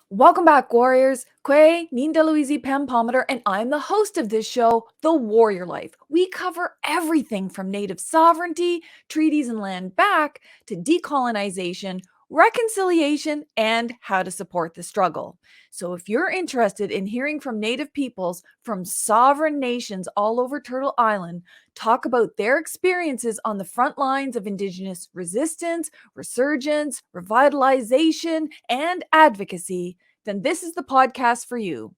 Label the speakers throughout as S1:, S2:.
S1: Welcome back, warriors. Kwe, Ninda Louise, Pam Palmater, and I'm the host of this show, The Warrior Life. We cover everything from native sovereignty, treaties and land back, to decolonization, reconciliation, and how to support the struggle. So if you're interested in hearing from native peoples from sovereign nations all over Turtle Island talk about their experiences on the front lines of Indigenous resistance, resurgence, revitalization, and advocacy, then this is the podcast for you.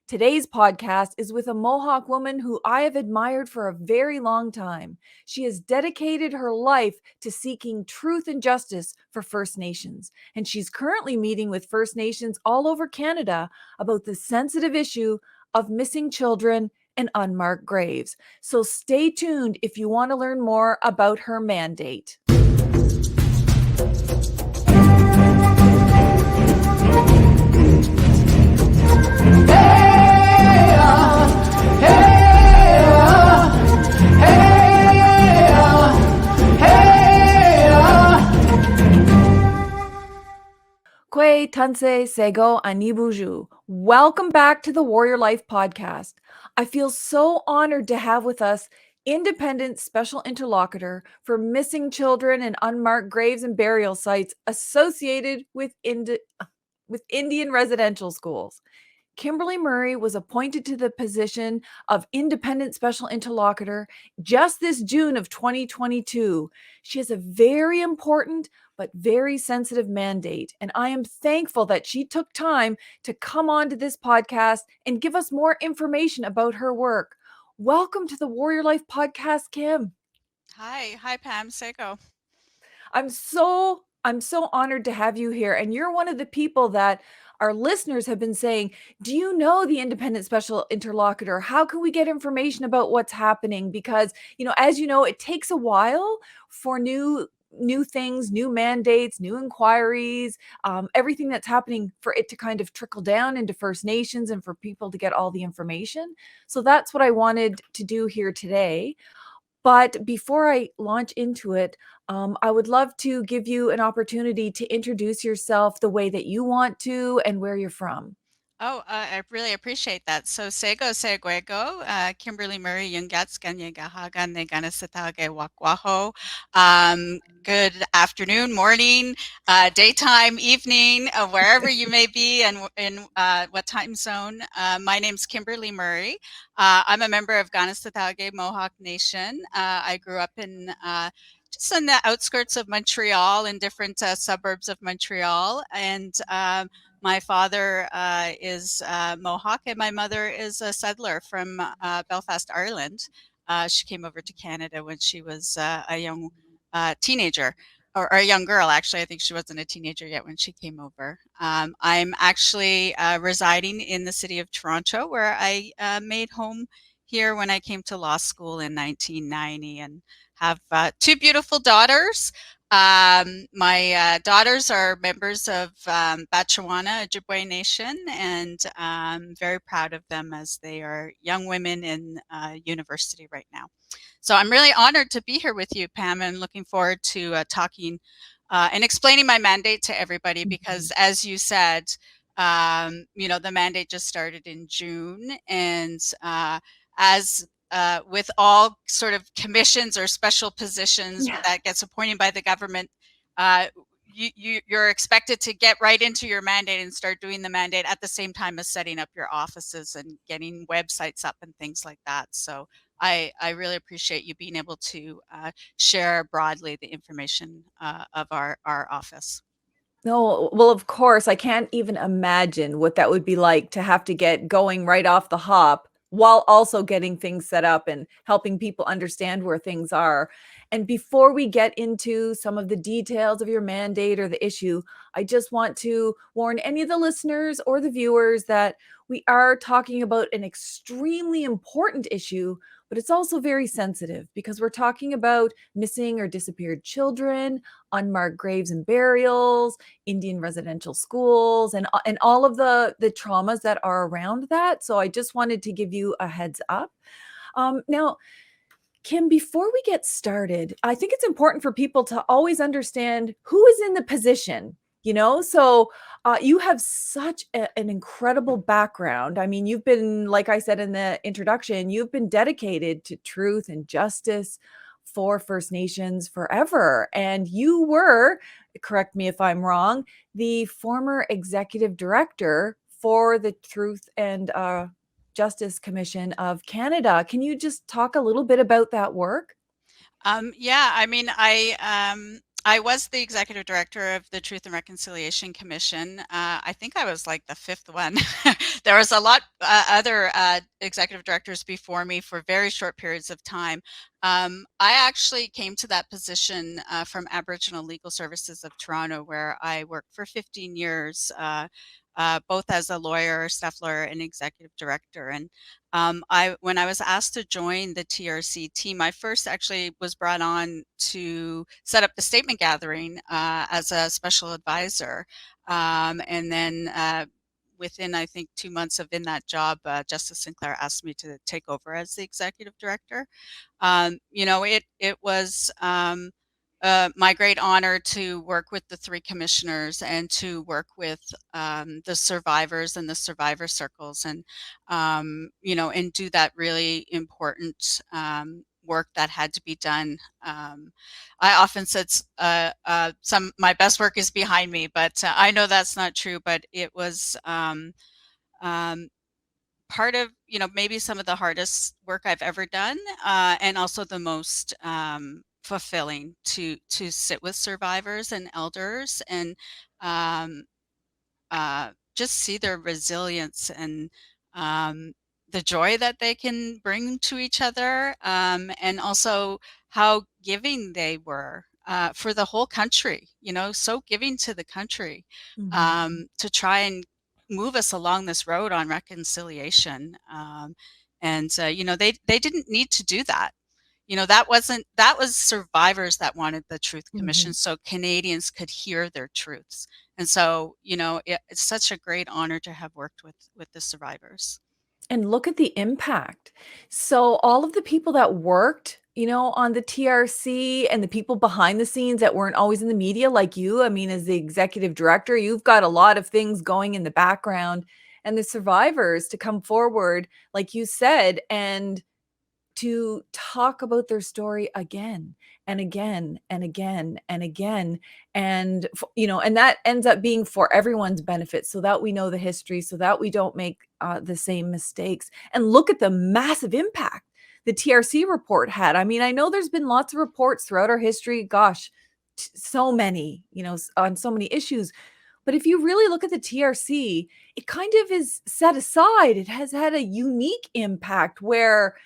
S1: Today's podcast is with a Mohawk woman who I have admired for a very long time. She has dedicated her life to seeking truth and justice for First Nations, and she's currently meeting with First Nations all over Canada about the sensitive issue of missing children and unmarked graves. So stay tuned if you want to learn more about her mandate. Kwe Tanse Sego Anibuju. Welcome back to the Warrior Life podcast. I feel so honored to have with us Independent Special Interlocutor for missing children and unmarked graves and burial sites associated with Indian residential schools. Kimberly Murray was appointed to the position of Independent Special Interlocutor just this June of 2022. She has a very important but very sensitive mandate, and I am thankful that she took time to come on to this podcast and give us more information about her work. Welcome to the Warrior Life podcast, Kim.
S2: Hi, Pam. Seko.
S1: I'm so honored to have you here, and you're one of the people that our listeners have been saying, do you know the Independent Special Interlocutor? How can we get information about what's happening? Because, as you know, it takes a while for new things, new mandates, new inquiries, everything that's happening for it to kind of trickle down into First Nations and for people to get all the information. So that's what I wanted to do here today. But before I launch into it, I would love to give you an opportunity to introduce yourself the way that you want to and where you're from.
S2: I really appreciate that. So, Sego Seguego, Kimberly Murray, Yungatskan Yagahagan, Kahnesatake Mohawk. Good afternoon, morning, daytime, evening, wherever you may be and in what time zone. My name's Kimberly Murray. I'm a member of Kahnesatake Mohawk Nation. I grew up in just on the outskirts of Montreal, in different suburbs of Montreal, and my father is Mohawk, and my mother is a settler from Belfast, Ireland. She came over to Canada when she was a young teenager, or a young girl, actually. I think she wasn't a teenager yet when she came over. I'm actually residing in the city of Toronto, where I made home here when I came to law school in 1990, and have two beautiful daughters. My daughters are members of Batchewana, Ojibwe Nation, and I'm very proud of them as they are young women in university right now. So I'm really honored to be here with you, Pam, and looking forward to talking and explaining my mandate to everybody, because as you said, the mandate just started in June, and as with all sort of commissions or special positions that gets appointed by the government, you're expected to get right into your mandate and start doing the mandate at the same time as setting up your offices and getting websites up and things like that. So I really appreciate you being able to share broadly the information of our office.
S1: No, well, of course, I can't even imagine what that would be like to have to get going right off the hop while also getting things set up and helping people understand where things are. And before we get into some of the details of your mandate or the issue, I just want to warn any of the listeners or the viewers that we are talking about an extremely important issue, but it's also very sensitive because we're talking about missing or disappeared children, unmarked graves and burials, Indian residential schools, and all of the traumas that are around that. So I just wanted to give you a heads up. Now, Kim, before we get started, I think it's important for people to always understand who is in the position. So You have such an incredible background. I mean, you've been, like I said in the introduction, you've been dedicated to truth and justice for First Nations forever. And you were, correct me if I'm wrong, the former executive director for the Truth and Justice Commission of Canada. Can you just talk a little bit about that work?
S2: Yeah, I mean, I was the executive director of the Truth and Reconciliation Commission. I think I was like the fifth one. There was a lot other executive directors before me for very short periods of time. I actually came to that position from Aboriginal Legal Services of Toronto, where I worked for 15 years, both as a lawyer, staff lawyer, and executive director. And when I was asked to join the TRC team, I first actually was brought on to set up the statement gathering as a special advisor. And then within, I think, 2 months of in that job, Justice Sinclair asked me to take over as the executive director. It was my great honor to work with the three commissioners and to work with the survivors and the survivor circles, and do that really important work that had to be done. I often said some my best work is behind me, but I know that's not true. But it was um, part of maybe some of the hardest work I've ever done, and also the most fulfilling to sit with survivors and elders and um, just see their resilience and um, the joy that they can bring to each other, and also how giving they were for the whole country, so giving to the country,
S1: Mhm.
S2: to try and move us along this road on reconciliation. And they didn't need to do that. That was survivors that wanted the Truth Commission
S1: Mhm.
S2: so Canadians could hear their truths. And so, it's such a great honor to have worked with the survivors.
S1: And look at the impact. So all of the people that worked, on the TRC and the people behind the scenes that weren't always in the media like you, I mean, as the executive director, you've got a lot of things going in the background, and the survivors to come forward, like you said, and to talk about their story again and again and again and again. And and that ends up being for everyone's benefit, so that we know the history, so that we don't make the same mistakes. And look at the massive impact the TRC report had. I mean, I know there's been lots of reports throughout our history, gosh, so many, on so many issues. But if you really look at the TRC, it kind of is set aside. It has had a unique impact where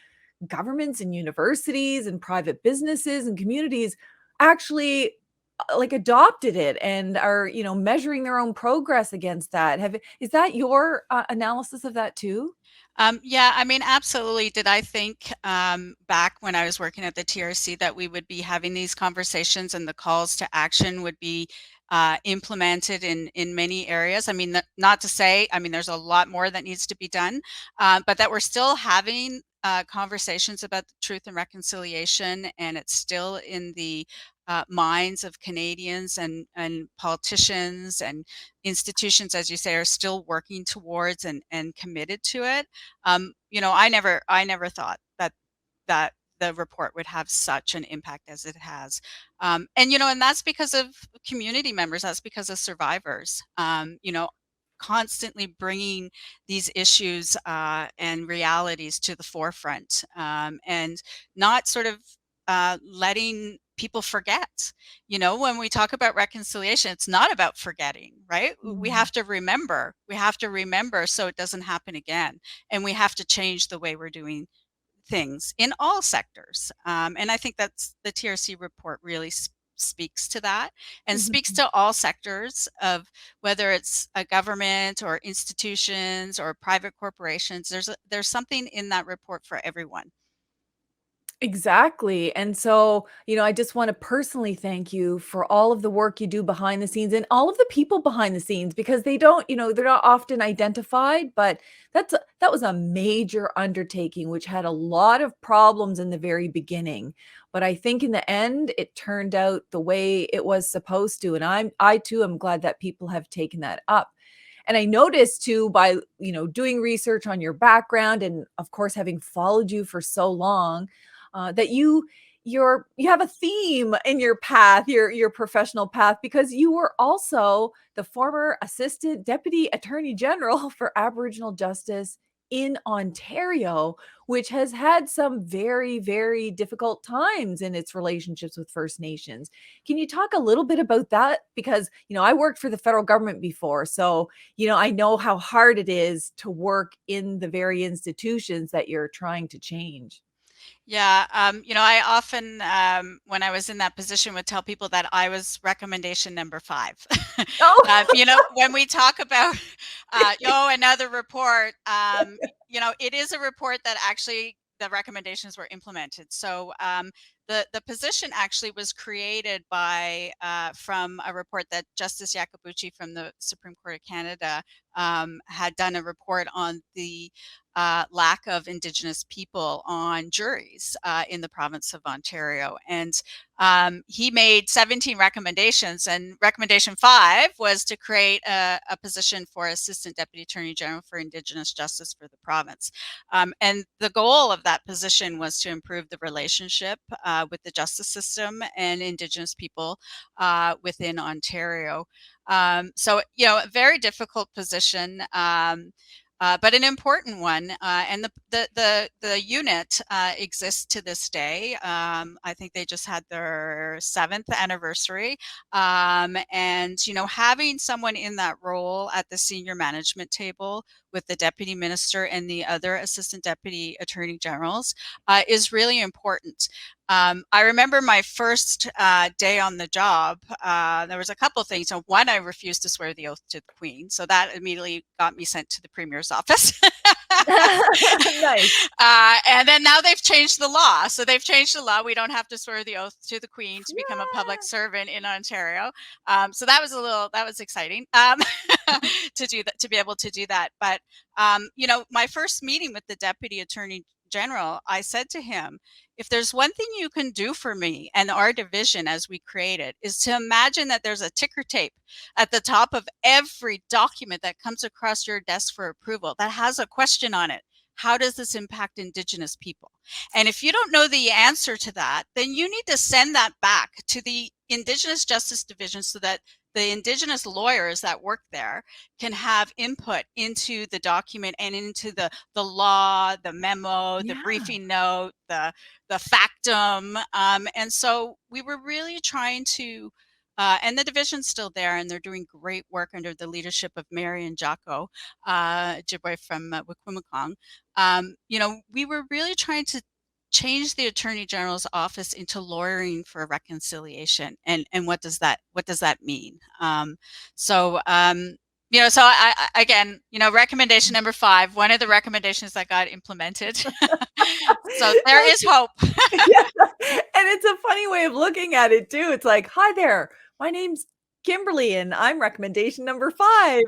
S1: governments and universities and private businesses and communities actually like adopted it and are measuring their own progress against that. Is that your analysis of that too?
S2: Yeah, I mean, absolutely. Did I think back when I was working at the TRC that we would be having these conversations and the calls to action would be implemented in many areas? I mean, not to say, I mean, there's a lot more that needs to be done, but that we're still having conversations about the Truth and Reconciliation, and it's still in the minds of Canadians and politicians and institutions, as you say, are still working towards and committed to it. I never thought that the report would have such an impact as it has. And that's because of community members, that's because of survivors, constantly bringing these issues and realities to the forefront, and not sort of letting people forget. When we talk about reconciliation, it's not about forgetting, right? We
S1: Mhm.
S2: have to remember. We have to remember so it doesn't happen again. And we have to change the way we're doing things in all sectors. And I think that's the TRC report really speaks to that, and speaks
S1: Mhm.
S2: to all sectors of whether it's a government or institutions or private corporations. There's something in that report for everyone.
S1: Exactly. And so, I just want to personally thank you for all of the work you do behind the scenes and all of the people behind the scenes because they don't, they're not often identified, but that was a major undertaking which had a lot of problems in the very beginning. But I think in the end it turned out the way it was supposed to, and I too am glad that people have taken that up. And I noticed too by, doing research on your background and of course having followed you for so long, that you have a theme in your path, your professional path, because you were also the former assistant deputy attorney general for Aboriginal justice in Ontario, which has had some very, very difficult times in its relationships with First Nations. Can you talk a little bit about that? Because, I worked for the federal government before. So, I know how hard it is to work in the very institutions that you're trying to change.
S2: Yeah, I often, when I was in that position, would tell people that I was recommendation number 5.
S1: Oh,
S2: When we talk about, another report, it is a report that actually the recommendations were implemented. So the position actually was created from a report that Justice Yakabuchi from the Supreme Court of Canada had done a report on the lack of Indigenous people on juries in the province of Ontario. And he made 17 recommendations, and recommendation 5 was to create a position for Assistant Deputy Attorney General for Indigenous Justice for the province. And the goal of that position was to improve the relationship with the justice system and Indigenous people within Ontario. So, a very difficult position. But an important one, and the unit exists to this day. I think they just had their 7th anniversary, and having someone in that role at the senior management table with the deputy minister and the other assistant deputy attorney generals is really important. I remember my first day on the job. There was a couple of things. So one, I refused to swear the oath to the Queen, so that immediately got me sent to the Premier's office.
S1: nice.
S2: And then now they've changed the law. So they've changed the law. We don't have to swear the oath to the Queen to become a public servant in Ontario. So that was exciting to do that, to be able to do that. But my first meeting with the Deputy Attorney General, I said to him, if there's one thing you can do for me and our division as we create it, is to imagine that there's a ticker tape at the top of every document that comes across your desk for approval that has a question on it. How does this impact Indigenous people? And if you don't know the answer to that, then you need to send that back to the Indigenous Justice Division so that the Indigenous lawyers that work there can have input into the document and into the law, the memo, the
S1: Yeah.
S2: briefing note, the factum. And so we were really trying to, and the division's still there, and they're doing great work under the leadership of Mary and Jocko Jibwe from Wikwimikong. We were really trying to change the Attorney General's office into lawyering for reconciliation, and what does that mean? So so again, recommendation number 5, one of the recommendations that got implemented. So there is hope.
S1: Yeah. And it's a funny way of looking at it too. It's like, hi there, my name's Kimberly and I'm recommendation number 5.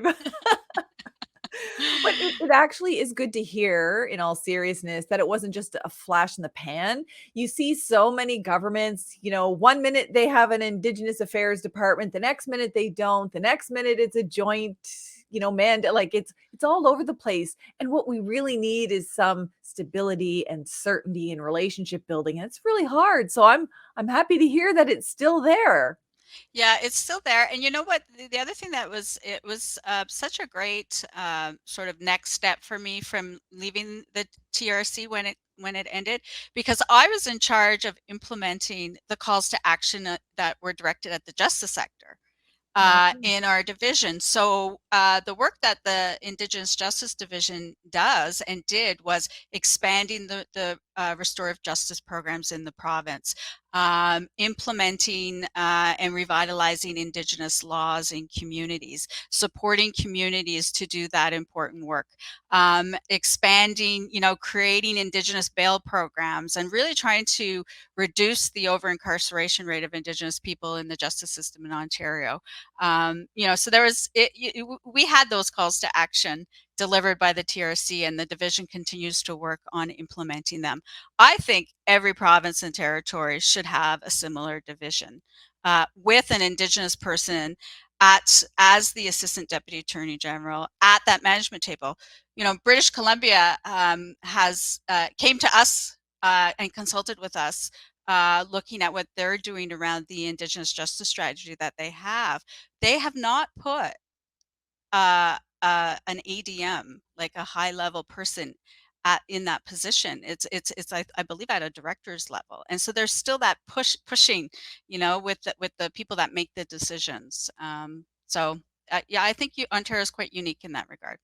S1: But it actually is good to hear, in all seriousness, that it wasn't just a flash in the pan. You see so many governments, one minute they have an Indigenous Affairs department, the next minute they don't, the next minute it's a joint, like it's all over the place. And what we really need is some stability and certainty in relationship building. And it's really hard. So I'm happy to hear that it's still there.
S2: Yeah, it's still there. And you know what? The other thing it was such a great sort of next step for me from leaving the TRC when it ended, because I was in charge of implementing the calls to action that were directed at the justice sector
S1: Oh,
S2: in our division. So the work that the Indigenous Justice Division does and did was expanding the restorative justice programs in the province, implementing and revitalizing Indigenous laws in communities, supporting communities to do that important work, expanding, creating Indigenous bail programs, and really trying to reduce the over-incarceration rate of Indigenous people in the justice system in Ontario. So we had those calls to action delivered by the TRC, and the division continues to work on implementing them. I think every province and territory should have a similar division with an Indigenous person as the Assistant Deputy Attorney General at that management table. British Columbia came to us and consulted with us, looking at what they're doing around the Indigenous justice strategy that they have. They have not put an ADM, like a high level person, in that position. It's I believe at a director's level, and so there's still that pushing, with the people that make the decisions. Yeah, I think Ontario is quite unique in that regard.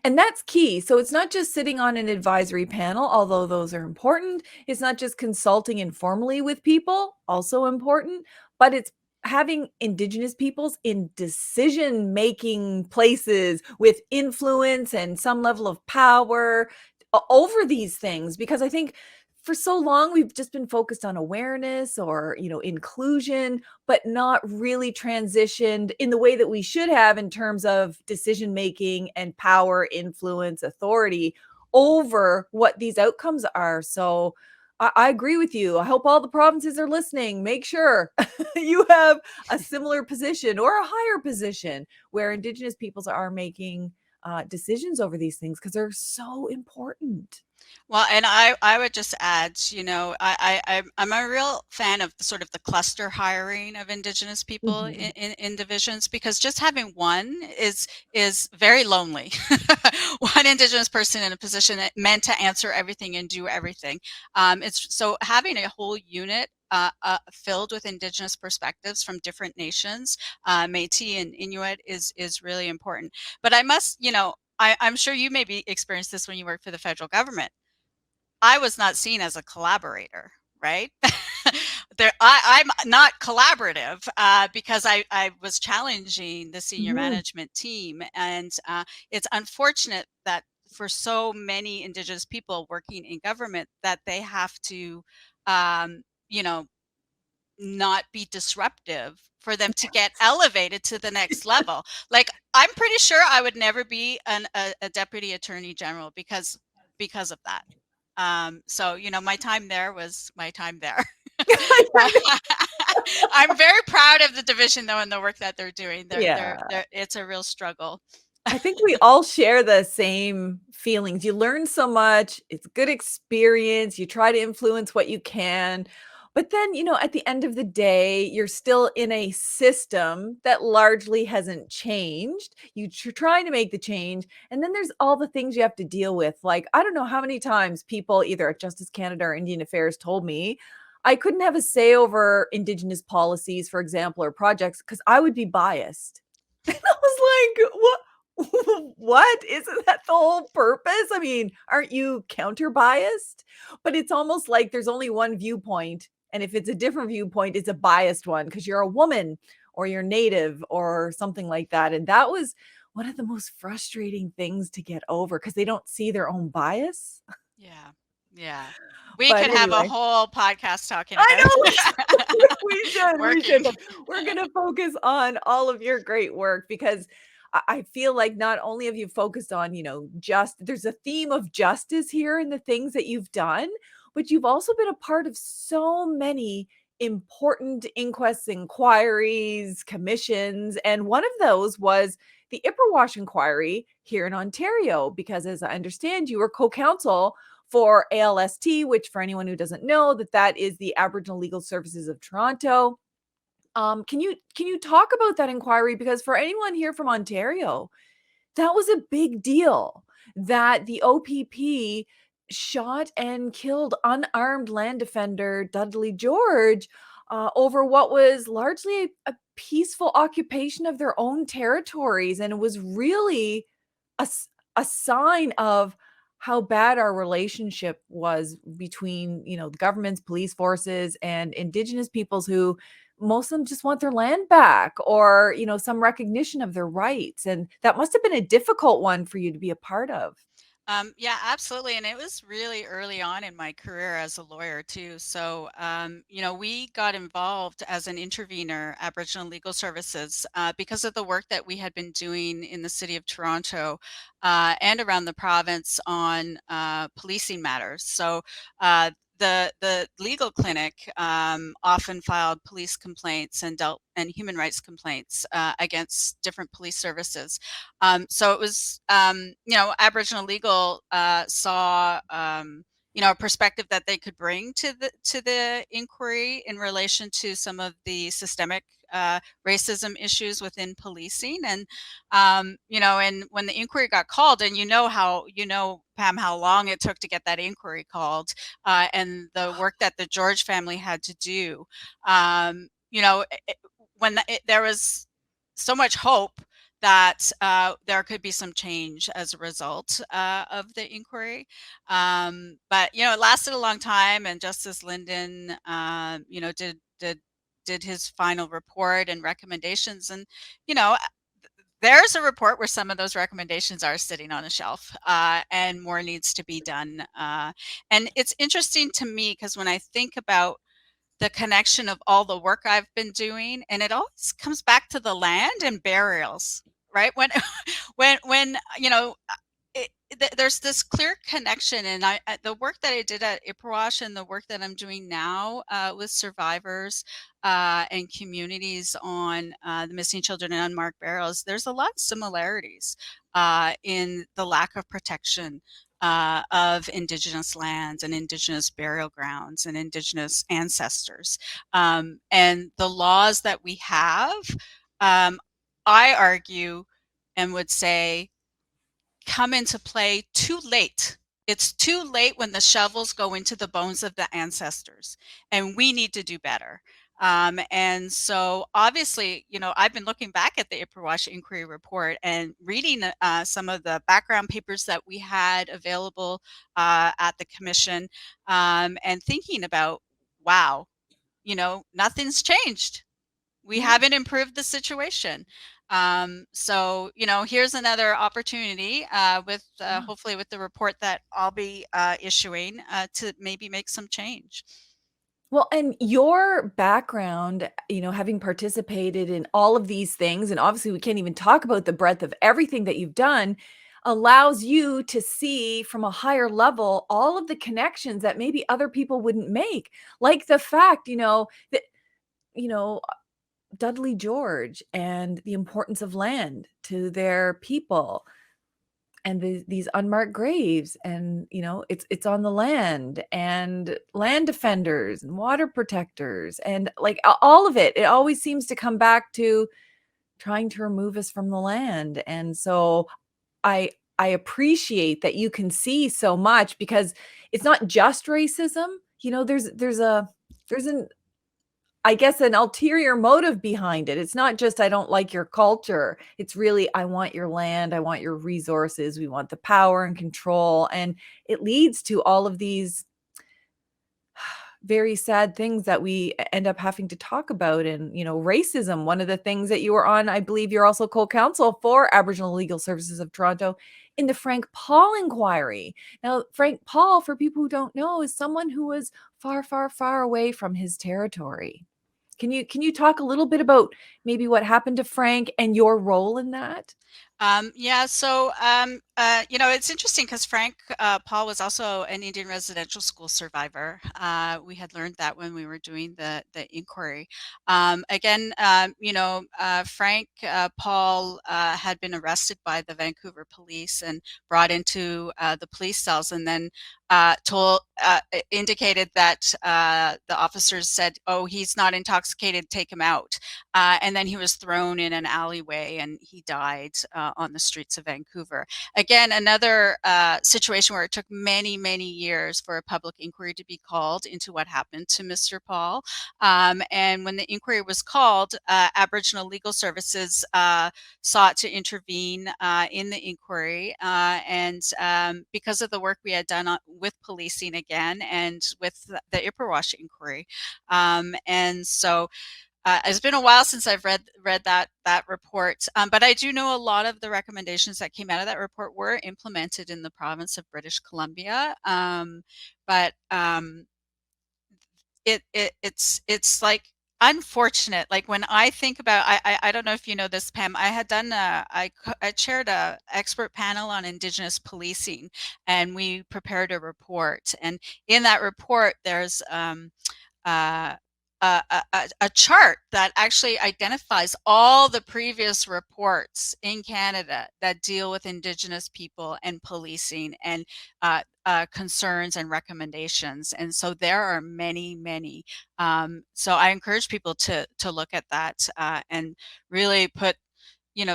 S1: And that's key. So it's not just sitting on an advisory panel, although those are important. It's not just consulting informally with people, also important, but it's having Indigenous peoples in decision-making places with influence and some level of power over these things. Because I think for so long we've just been focused on awareness or inclusion, but not really transitioned in the way that we should have in terms of decision making and power, influence, authority over what these outcomes are. So I agree with you. I hope all the provinces are listening. Make sure you have a similar position or a higher position where Indigenous peoples are making decisions over these things, because they're so important.
S2: Well, and I would just add, I'm a real fan of sort of the cluster hiring of Indigenous people in divisions, because just having one is very lonely. One Indigenous person in a position meant to answer everything and do everything. It's so having a whole unit filled with Indigenous perspectives from different nations, Métis and Inuit, is really important. But I must, I'm sure you maybe experienced this when you worked for the federal government. I was not seen as a collaborator, right? I'm not collaborative because I was challenging the senior management team. And it's unfortunate that for so many Indigenous people working in government that they have to, not be disruptive for them to get elevated to the next level. Like, I'm pretty sure I would never be a deputy attorney general because of that. So, my time there was my time there. I'm very proud of the division, though, and the work that they're doing. It's a real struggle.
S1: I think we all share the same feelings. You learn so much. It's good experience. You try to influence what you can. But then, at the end of the day, you're still in a system that largely hasn't changed. You're trying to make the change. And then there's all the things you have to deal with. Like, I don't know how many times people, either at Justice Canada or Indian Affairs, told me I couldn't have a say over Indigenous policies, for example, or projects, because I would be biased. And I was like, what? What? Isn't that the whole purpose? I mean, aren't you counter biased? But it's almost like there's only one viewpoint. And if it's a different viewpoint, it's a biased one because you're a woman or you're Native or something like that. And that was one of the most frustrating things to get over, because they don't see their own bias.
S2: Yeah. Yeah. We
S1: But
S2: could have a
S1: anyway.
S2: whole podcast talking about
S1: I know we should.
S2: working.
S1: We're going to focus on all of your great work, because I feel like not only have you focused on, there's a theme of justice here in the things that you've done, but you've also been a part of so many important inquests, inquiries, commissions. And one of those was the Ipperwash Inquiry here in Ontario, because as I understand, you were co-counsel for ALST, which, for anyone who doesn't know, that is the Aboriginal Legal Services of Toronto. Can you talk about that inquiry? Because for anyone here from Ontario, that was a big deal that the OPP shot and killed unarmed land defender Dudley George over what was largely a peaceful occupation of their own territories. And it was really a, a sign of how bad our relationship was between, the governments, police forces, and Indigenous peoples who most of them just want their land back, or, some recognition of their rights. And that must have been a difficult one for you to be a part of.
S2: Yeah, absolutely. And it was really early on in my career as a lawyer too. So, we got involved as an intervener, Aboriginal Legal Services, because of the work that we had been doing in the city of Toronto and around the province on policing matters. So, the legal clinic often filed police complaints and human rights complaints against different police services. So it was, Aboriginal Legal saw, a perspective that they could bring to the inquiry in relation to some of the systemic racism issues within policing. And, and when the inquiry got called, and Pam, how long it took to get that inquiry called, and the work that the George family had to do, there was so much hope that there could be some change as a result of the inquiry. But it lasted a long time, and Justice Linden, did his final report and recommendations, and there's a report where some of those recommendations are sitting on a shelf, and more needs to be done. And it's interesting to me because when I think about the connection of all the work I've been doing, and it always comes back to the land and burials, right? When there's this clear connection, and the work that I did at Ipperwash and the work that I'm doing now with survivors and communities on the missing children and unmarked burials, there's a lot of similarities in the lack of protection of Indigenous lands and Indigenous burial grounds and Indigenous ancestors. And the laws that we have, I argue and would say, come into play too late. It's too late when the shovels go into the bones of the ancestors, and we need to do better. And so obviously, I've been looking back at the Ipperwash Inquiry report and reading some of the background papers that we had available at the commission, and thinking about, wow, nothing's changed. We
S1: Yeah.
S2: haven't improved the situation. So, here's another opportunity with
S1: Yeah.
S2: hopefully with the report that I'll be issuing to maybe make some change.
S1: Well, and your background, having participated in all of these things, and obviously we can't even talk about the breadth of everything that you've done, allows you to see from a higher level all of the connections that maybe other people wouldn't make. Like the fact, that, you know, Dudley George and the importance of land to their people, and these unmarked graves, and it's on the land, and land defenders and water protectors, and like all of it always seems to come back to trying to remove us from the land. And so I appreciate that you can see so much, because it's not just racism. There's an I guess an ulterior motive behind it. It's not just, I don't like your culture. It's really, I want your land, I want your resources, we want the power and control. And it leads to all of these very sad things that we end up having to talk about. And, racism, one of the things that you were on, I believe you're also co-counsel for Aboriginal Legal Services of Toronto in the Frank Paul inquiry. Now, Frank Paul, for people who don't know, is someone who was far, far, far away from his territory. Can you talk a little bit about maybe what happened to Frank and your role in that?
S2: Yeah, so it's interesting because Frank Paul was also an Indian residential school survivor. We had learned that when we were doing the inquiry. Again, Frank Paul had been arrested by the Vancouver police and brought into the police cells, and then indicated that the officers said, "Oh, he's not intoxicated, take him out." And then he was thrown in an alleyway, and he died on the streets of Vancouver. Again, another situation where it took many, many years for a public inquiry to be called into what happened to Mr. Paul. And when the inquiry was called, Aboriginal Legal Services sought to intervene in the inquiry. And because of the work we had done with policing again and with the Ipperwash Inquiry. And so it's been a while since I've read that report, but I do know a lot of the recommendations that came out of that report were implemented in the province of British Columbia. But it's like unfortunate. Like when I think about, I don't know if you know this, Pam. I had done I chaired a expert panel on Indigenous policing, and we prepared a report. And in that report, there's uh, a chart that actually identifies all the previous reports in Canada that deal with Indigenous people and policing and concerns and recommendations. And so there are many, many. So I encourage people to look at that and really put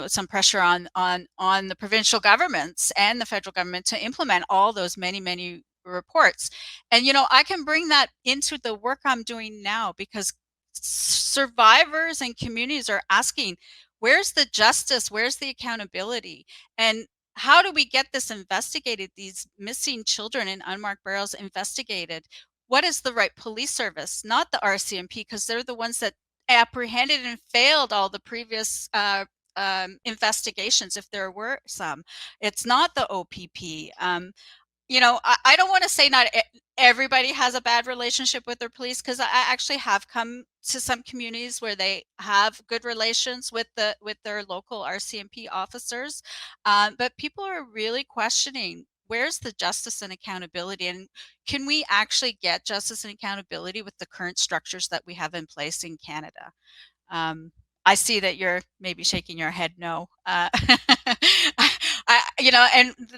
S2: some pressure on the provincial governments and the federal government to implement all those many reports. And I can bring that into the work I'm doing now, because survivors and communities are asking, where's the justice, where's the accountability, and how do we get this investigated, these missing children in unmarked burials investigated? What is the right police service, not the RCMP, because they're the ones that apprehended and failed all the previous investigations, if there were some. It's not the OPP. I don't want to say not everybody has a bad relationship with their police, because I actually have come to some communities where they have good relations with their local RCMP officers, but people are really questioning, where's the justice and accountability, and can we actually get justice and accountability with the current structures that we have in place in Canada? I see that you're maybe shaking your head no. And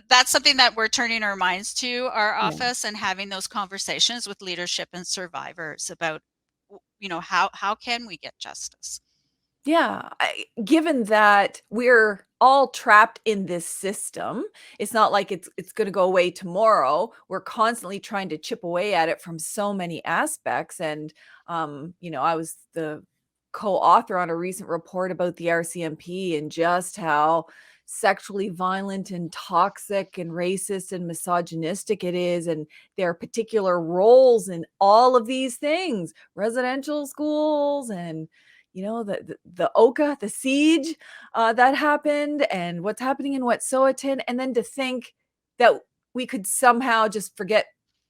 S2: that's something that we're turning our minds to, our office, and having those conversations with leadership and survivors about, how can we get justice?
S1: Yeah, given that we're all trapped in this system, it's not like it's going to go away tomorrow. We're constantly trying to chip away at it from so many aspects. And I was the co-author on a recent report about the RCMP and just how sexually violent and toxic and racist and misogynistic it is, and their particular roles in all of these things, residential schools, and the Oka, the siege that happened, and what's happening in Wet'suwet'en. And then to think that we could somehow just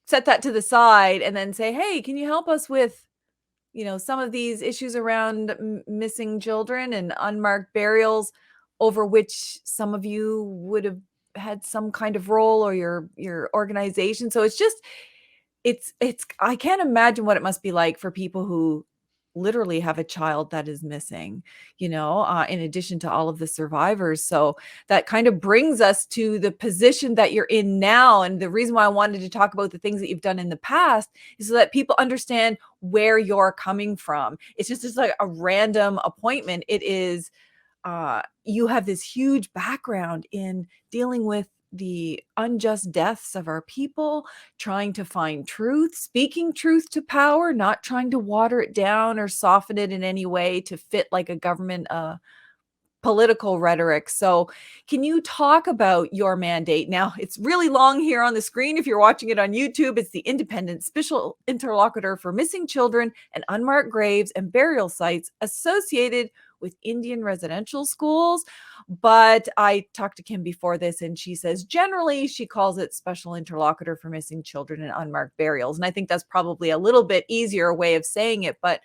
S1: set that to the side and then say, hey, can you help us with some of these issues around missing children and unmarked burials, over which some of you would have had some kind of role, or your organization. So it's I can't imagine what it must be like for people who literally have a child that is missing, in addition to all of the survivors. So that kind of brings us to the position that you're in now. And the reason why I wanted to talk about the things that you've done in the past is so that people understand where you're coming from. It's just like a random appointment. It is, you have this huge background in dealing with the unjust deaths of our people, trying to find truth, speaking truth to power, not trying to water it down or soften it in any way to fit like a government political rhetoric. So can you talk about your mandate? Now, it's really long here on the screen. If you're watching it on YouTube, it's the Independent Special Interlocutor for Missing Children and Unmarked Graves and Burial Sites associated with Indian residential schools. But I talked to Kim before this, and she says generally she calls it Special Interlocutor for Missing Children and Unmarked Burials. And I think that's probably a little bit easier way of saying it. But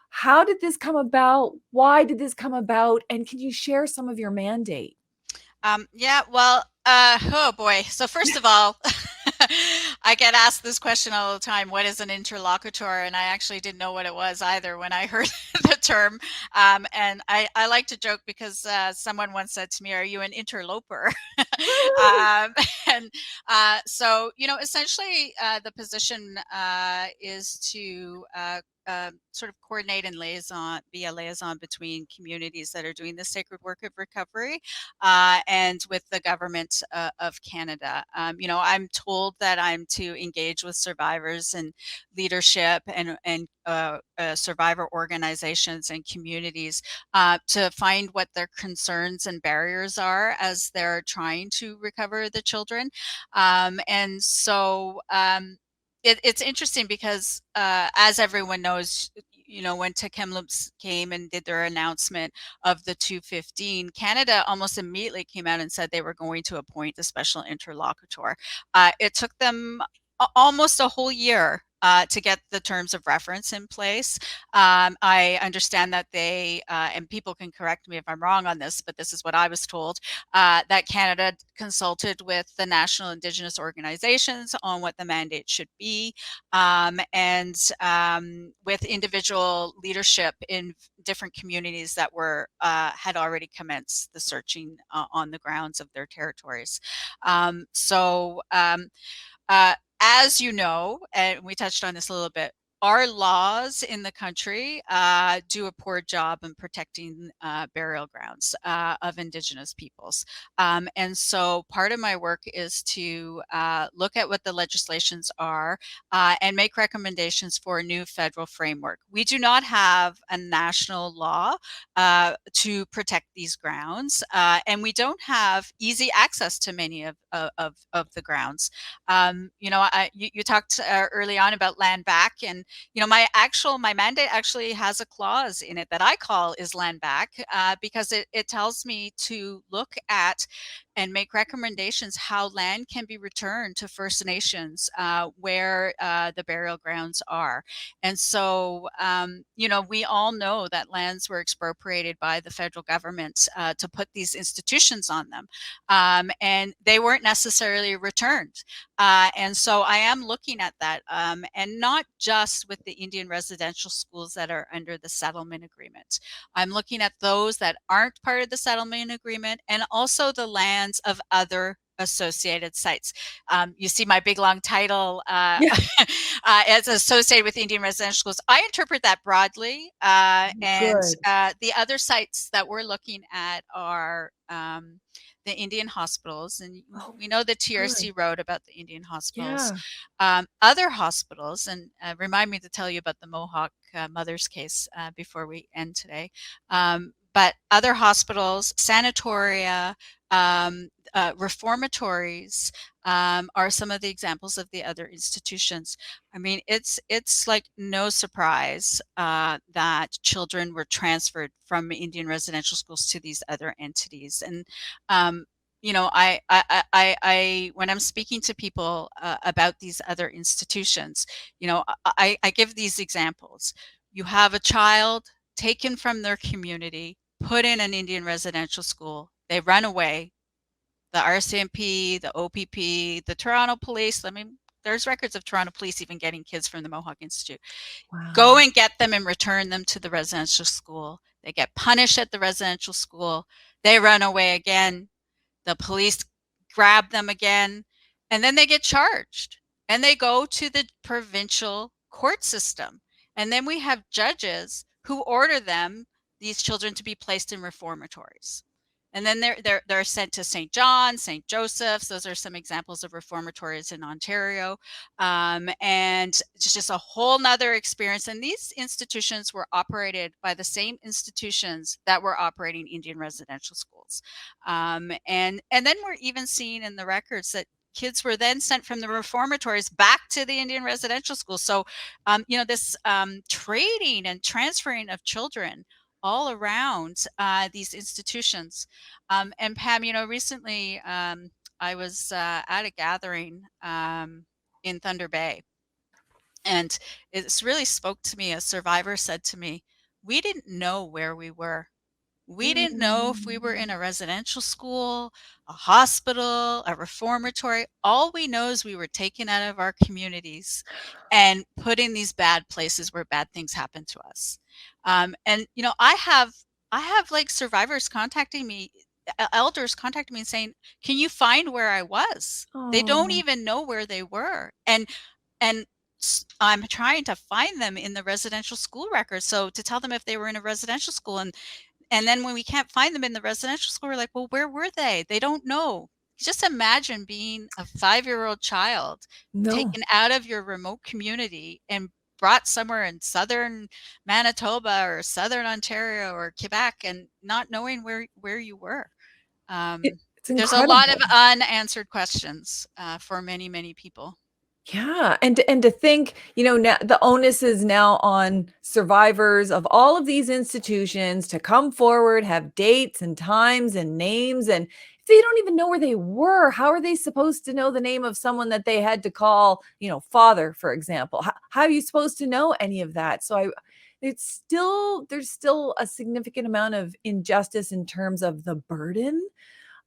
S1: how did this come about? Why did this come about? And can you share some of your mandate?
S2: Yeah, well, oh boy. So first of all, I get asked this question all the time: what is an interlocutor? And I actually didn't know what it was either when I heard the term. And I like to joke, because someone once said to me, "Are you an interloper?" um, and so, essentially, the position is to sort of coordinate and be a liaison between communities that are doing the sacred work of recovery and with the government of Canada. I'm told that I'm to engage with survivors and leadership and survivor organizations and communities to find what their concerns and barriers are as they're trying to recover the children. And so it's interesting because, as everyone knows, when Kamloops came and did their announcement of the 215, Canada almost immediately came out and said they were going to appoint a special interlocutor. It took them almost a whole year to get the terms of reference in place. I understand that and people can correct me if I'm wrong on this, but this is what I was told, that Canada consulted with the national Indigenous organizations on what the mandate should be, and with individual leadership in different communities that had already commenced the searching on the grounds of their territories. As you know, and we touched on this a little bit, our laws in the country do a poor job in protecting burial grounds of Indigenous peoples. And so part of my work is to look at what the legislations are and make recommendations for a new federal framework. We do not have a national law to protect these grounds, and we don't have easy access to many of the grounds. You talked early on about land back, and my mandate actually has a clause in it that I call is land back, because it tells me to look at and make recommendations how land can be returned to First Nations where the burial grounds are. And so, we all know that lands were expropriated by the federal government to put these institutions on them, and they weren't necessarily returned. And so I am looking at that, and not just with the Indian residential schools that are under the settlement agreement. I'm looking at those that aren't part of the settlement agreement, and also the lands of other associated sites. You see my big long title
S1: Yeah.
S2: as associated with Indian residential schools. I interpret that broadly, and
S1: Good.
S2: the other sites that we're looking at are the Indian hospitals, and
S1: Oh,
S2: we know the
S1: good.
S2: TRC wrote about the Indian hospitals.
S1: Yeah.
S2: Other hospitals, and remind me to tell you about the Mohawk mother's case before we end today. But other hospitals, sanatoria, reformatories are some of the examples of the other institutions. I mean, it's like no surprise that children were transferred from Indian residential schools to these other entities. And when I'm speaking to people about these other institutions, I give these examples. You have a child taken from their community, put in an Indian residential school, they run away. The RCMP, the OPP, the Toronto Police. I mean, there's records of Toronto Police even getting kids from the Mohawk Institute. Go
S1: Wow.
S2: and get them and return them to the residential school. They get punished at the residential school. They run away again. The police grab them again, and then they get charged. And they go to the provincial court system. And then we have judges who order these children, to be placed in reformatories. And then they're sent to St. John's, St. Joseph's. Those are some examples of reformatories in Ontario. And it's just a whole nother experience. And these institutions were operated by the same institutions that were operating Indian residential schools. And then we're even seeing in the records that kids were then sent from the reformatories back to the Indian residential schools. So, this trading and transferring of children all around these institutions. And Pam, recently I was at a gathering in Thunder Bay, and it's really spoke to me. A survivor said to me, "We didn't know where we were. We didn't know if we were in
S1: Mm.
S2: a residential school, a hospital, a reformatory. All we know is we were taken out of our communities and put in these bad places where bad things happen to us." And I have like survivors contacting me, elders contacting me and saying, "Can you find where I was?" They don't
S1: Oh.
S2: even know where they were, and I'm trying to find them in the residential school records. So to tell them if they were in a residential school, and then when we can't find them in the residential school, we're like, well, where were they? They don't know. Just imagine being a 5-year-old child
S1: No.
S2: taken out of your remote community and brought somewhere in southern Manitoba or southern Ontario or Quebec and not knowing where you were.
S1: It's
S2: There's a lot of
S1: incredible.
S2: unanswered questions for many, many people.
S1: Yeah, and to think, now the onus is now on survivors of all of these institutions to come forward, have dates and times and names, and if they don't even know where they were, how are they supposed to know the name of someone that they had to call, father, for example? How are you supposed to know any of that? So there's still a significant amount of injustice in terms of the burden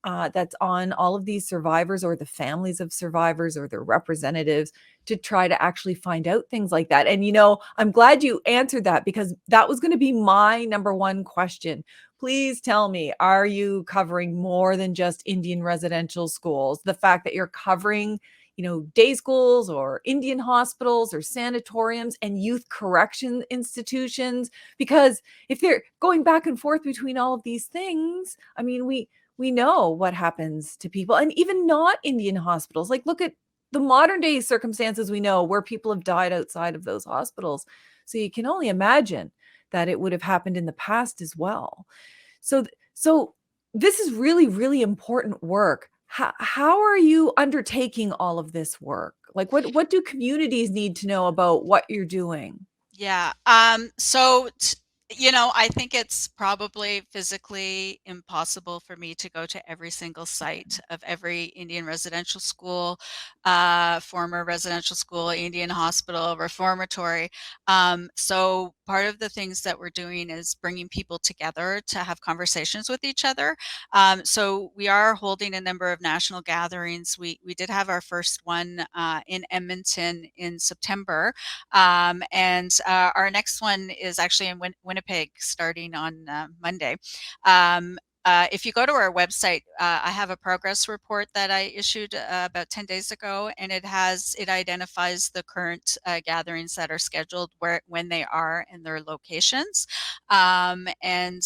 S1: that's on all of these survivors or the families of survivors or their representatives to try to actually find out things like that. And, I'm glad you answered that because that was going to be my number one question. Please tell me, are you covering more than just Indian residential schools? The fact that you're covering, day schools or Indian hospitals or sanatoriums and youth correction institutions, because if they're going back and forth between all of these things, I mean, we know what happens to people, and even not Indian hospitals. Like, look at the modern day circumstances we know where people have died outside of those hospitals. So you can only imagine that it would have happened in the past as well. So this is really, really important work. How are you undertaking all of this work? Like, what do communities need to know about what you're doing?
S2: Yeah. I think it's probably physically impossible for me to go to every single site of every Indian residential school, former residential school, Indian hospital, reformatory. So part of the things that we're doing is bringing people together to have conversations with each other. So we are holding a number of national gatherings. We did have our first one in Edmonton in September. And our next one is actually in Winnipeg starting on Monday. If you go to our website, I have a progress report that I issued about 10 days ago, and it identifies the current gatherings that are scheduled, when they are, and their locations. And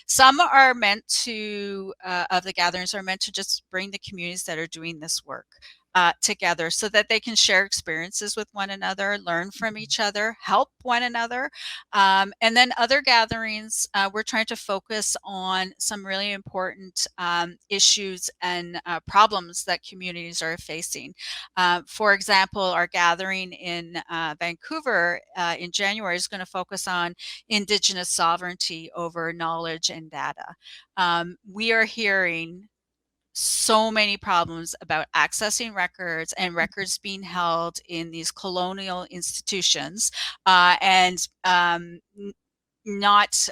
S2: some are meant to, of the gatherings are meant to just bring the communities that are doing this work together so that they can share experiences with one another, learn from each other, help one another. And then other gatherings, we're trying to focus on some really important issues and problems that communities are facing. For example, our gathering in Vancouver in January is going to focus on Indigenous sovereignty over knowledge and data. We are hearing so many problems about accessing records and records being held in these colonial institutions and not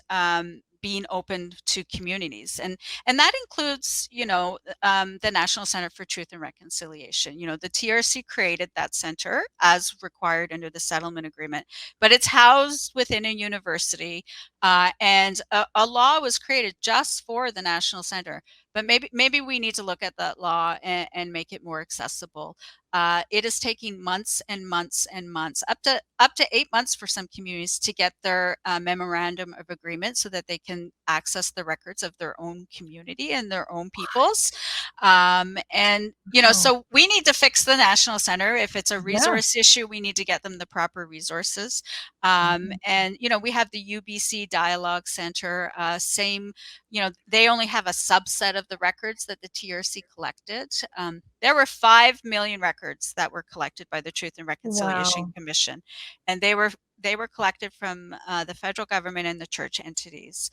S2: being open to communities, and that includes, the National Center for Truth and Reconciliation. The TRC created that center as required under the settlement agreement, but it's housed within a university, and a law was created just for the National Center. But maybe we need to look at that law and make it more accessible. It is taking months and months and months, up to 8 months for some communities to get their memorandum of agreement so that they can access the records of their own community and their own peoples. And
S1: Wow.
S2: so we need to fix the National Center. If it's a
S1: Yeah.
S2: resource issue, we need to get them the proper resources.
S1: Mhm.
S2: And we have the UBC Dialogue Center. Same, they only have a subset of the records that the TRC collected. There were 5 million records that were collected by the Truth and Reconciliation
S1: Wow.
S2: Commission, and they were collected from the federal government and the church entities.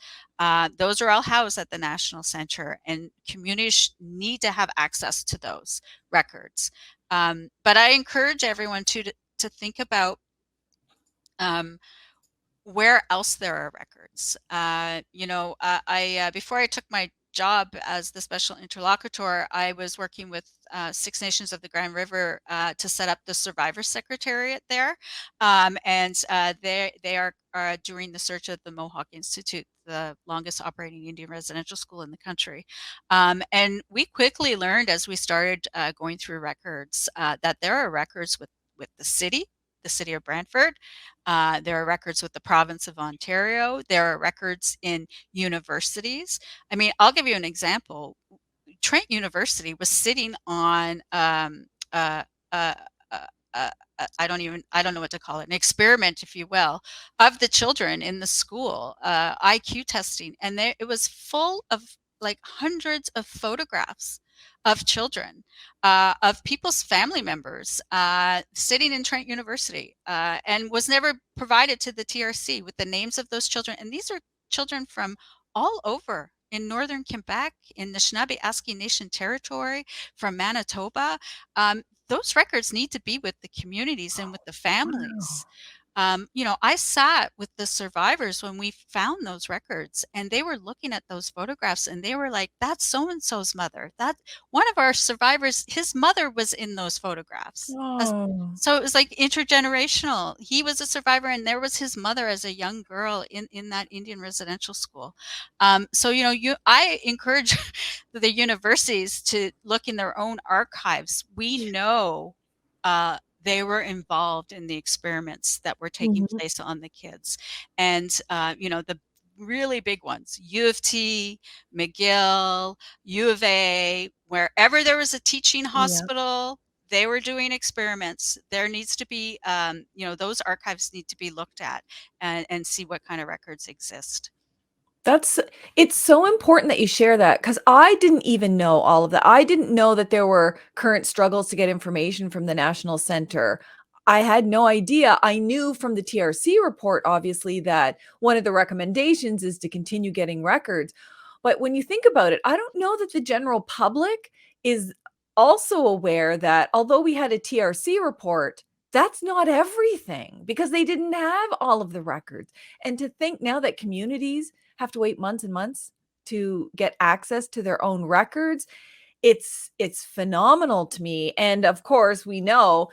S2: Those are all housed at the National Center, and communities need to have access to those records. But I encourage everyone to think about um, where else there are records. Before I took my job as the special interlocutor, I was working with Six Nations of the Grand River to set up the Survivor Secretariat there, and they are doing the search at the Mohawk Institute, the longest operating Indian residential school in the country. And we quickly learned as we started going through records that there are records with the city, the city of Brantford. There are records with the province of Ontario. There are records in universities. I mean, I'll give you an example. Trent University was sitting on uh, uh, uh, uh, I don't know what to call it, an experiment, if you will, of the children in the school, IQ testing, and it was full of like hundreds of photographs of children, of people's family members sitting in Trent University, and was never provided to the TRC with the names of those children. And these are children from all over in northern Quebec, in Anishinaabe Nation territory, from Manitoba. Those records need to be with the communities and with the families.
S1: Wow.
S2: I sat with the survivors when we found those records, and they were looking at those photographs and they were like, that's so and so's mother. That one of our survivors, his mother was in those photographs.
S1: Oh.
S2: So it was like intergenerational. He was a survivor, and there was his mother as a young girl in that Indian residential school. I encourage the universities to look in their own archives. We know they were involved in the experiments that were taking
S1: Mhm.
S2: place on the kids, and the really big ones: U of T, McGill, U of A, wherever there was a teaching
S1: Yeah.
S2: hospital, they were doing experiments. There needs to be, those archives need to be looked at and see what kind of records exist.
S1: That's it's so important that you share that, because I didn't even know all of that. I didn't know that there were current struggles to get information from the National Center. I had no idea. I knew from the TRC report, obviously, that one of the recommendations is to continue getting records. But when you think about it, I don't know that the general public is also aware that although we had a TRC report, that's not everything, because they didn't have all of the records. And to think now that communities have to wait months and months to get access to their own records, it's phenomenal to me. And of course, we know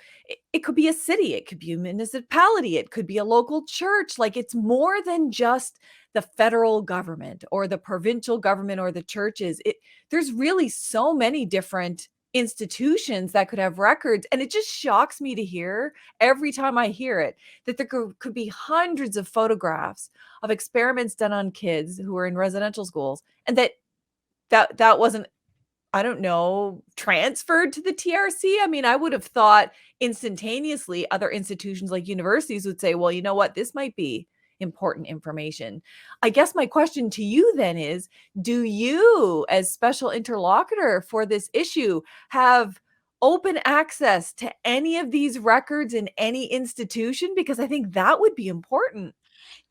S1: it could be a city, it could be a municipality, it could be a local church. Like, it's more than just the federal government or the provincial government or the churches. There's really so many different institutions that could have records, and it just shocks me to hear every time I hear it that there could be hundreds of photographs of experiments done on kids who are in residential schools, and that wasn't, I don't know, transferred to the TRC. I mean, I would have thought instantaneously other institutions like universities would say, well, you know what, this might be important information. I guess my question to you then is, do you, as special interlocutor for this issue, have open access to any of these records in any institution? Because I think that would be important.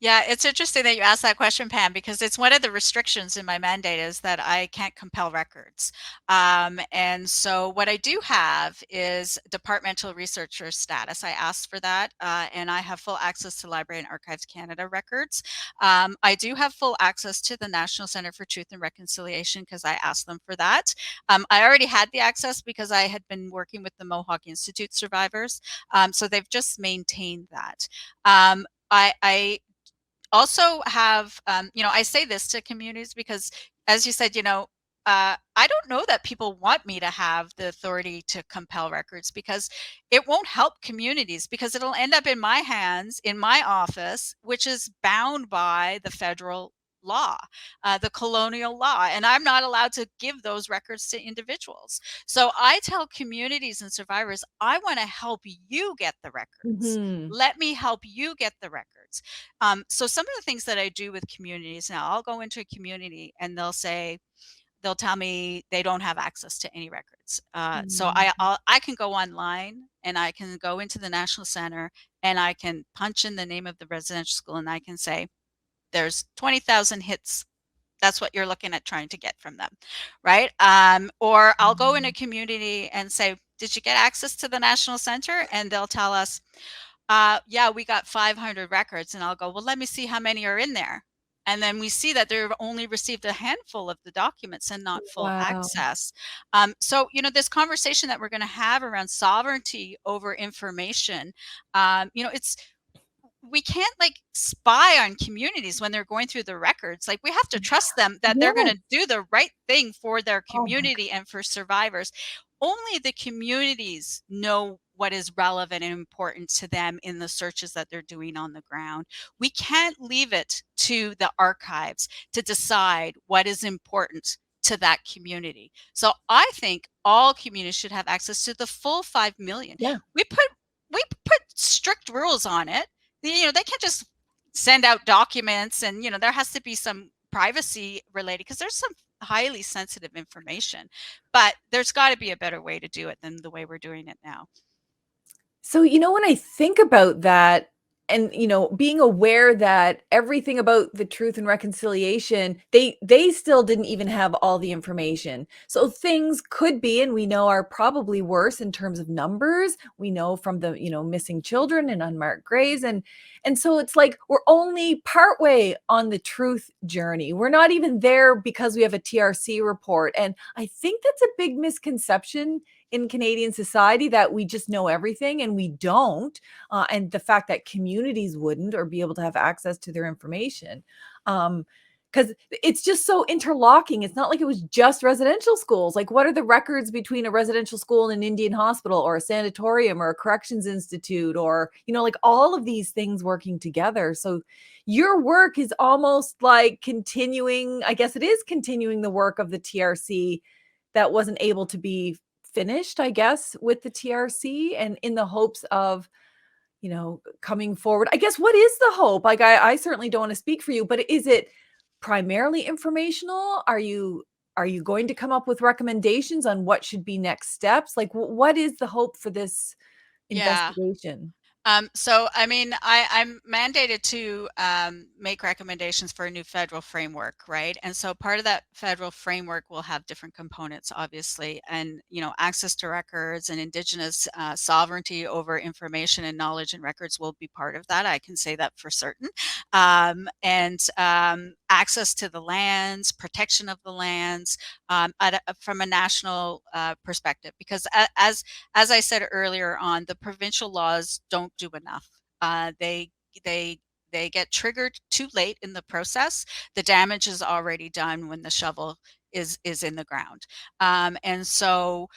S2: Yeah, it's interesting that you asked that question, Pam, because it's one of the restrictions in my mandate is that I can't compel records. And so what I do have is departmental researcher status. I asked for that, and I have full access to Library and Archives Canada records. I do have full access to the National Centre for Truth and Reconciliation because I asked them for that. I already had the access because I had been working with the Mohawk Institute survivors. So they've just maintained that. I also have, I say this to communities because, as you said, I don't know that people want me to have the authority to compel records because it won't help communities, because it'll end up in my hands, in my office, which is bound by the federal law, the colonial law, and I'm not allowed to give those records to individuals. So I tell communities and survivors, I want to help you get the records.
S1: Mhm.
S2: Let me help you get the records. So some of the things that I do with communities now, I'll go into a community and they'll tell me they don't have access to any records. So
S1: Mm.
S2: I can go online and I can go into the National Center and I can punch in the name of the residential school and I can say, there's 20,000 hits. That's what you're looking at trying to get from them, right? Or I'll go in a community and say, did you get access to the National Center? And they'll tell us, yeah, we got 500 records. And I'll go, well, let me see how many are in there. And then we see that they've only received a handful of the documents and not full
S1: Wow.
S2: access. So, this conversation that we're going to have around sovereignty over information, it's, we can't like spy on communities when they're going through the records. Like, we have to trust them that they're going
S1: Yes.
S2: to do the right thing for their
S1: Oh my
S2: community and for survivors. Only the communities know what is relevant and important to them in the searches that they're doing on the ground. We can't leave it to the archives to decide what is important to that community. So I think all communities should have access to the full 5 million.
S1: Yeah.
S2: We put strict rules on it. They can't just send out documents, and there has to be some privacy related, because there's some highly sensitive information, but there's got to be a better way to do it than the way we're doing it now.
S1: So, when I think about that and, being aware that everything about the Truth and Reconciliation, they still didn't even have all the information. So things could be, and we know are probably worse in terms of numbers. We know from the, missing children and unmarked graves. And so it's like we're only partway on the truth journey. We're not even there because we have a TRC report. And I think that's a big misconception in Canadian society, that we just know everything, and we don't. And the fact that communities wouldn't, or be able to have access to their information. Because it's just so interlocking. It's not like it was just residential schools. Like, what are the records between a residential school and an Indian hospital, or a sanatorium, or a corrections institute, or, like all of these things working together. So your work is almost like continuing, I guess it is continuing the work of the TRC that wasn't able to be finished, I guess, with the TRC, and in the hopes of, coming forward. I guess, what is the hope? Like, I certainly don't want to speak for you, but is it primarily informational? Are you going to come up with recommendations on what should be next steps? Like, what is the hope for this
S2: Yeah.
S1: investigation?
S2: So, I mean, I'm mandated to make recommendations for a new federal framework, right? And so part of that federal framework will have different components, obviously, and, access to records and Indigenous sovereignty over information and knowledge and records will be part of that. I can say that for certain. And access to the lands, protection of the lands, from a national perspective, because as I said earlier on, the provincial laws don't do enough. They they they get triggered too late in the process. The damage is already done when the shovel is in the ground. And so,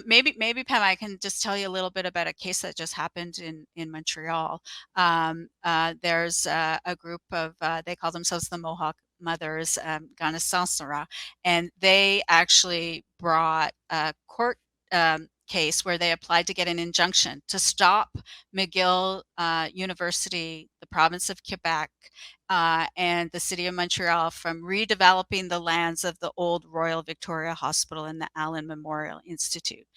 S2: maybe Pam, I can just tell you a little bit about a case that just happened in Montreal. There's a group of they call themselves the Mohawk Mothers, Kahnesatake, and they actually brought a court case where they applied to get an injunction to stop McGill University, the province of Quebec, and the city of Montreal from redeveloping the lands of the old Royal Victoria Hospital and the Allen Memorial Institute.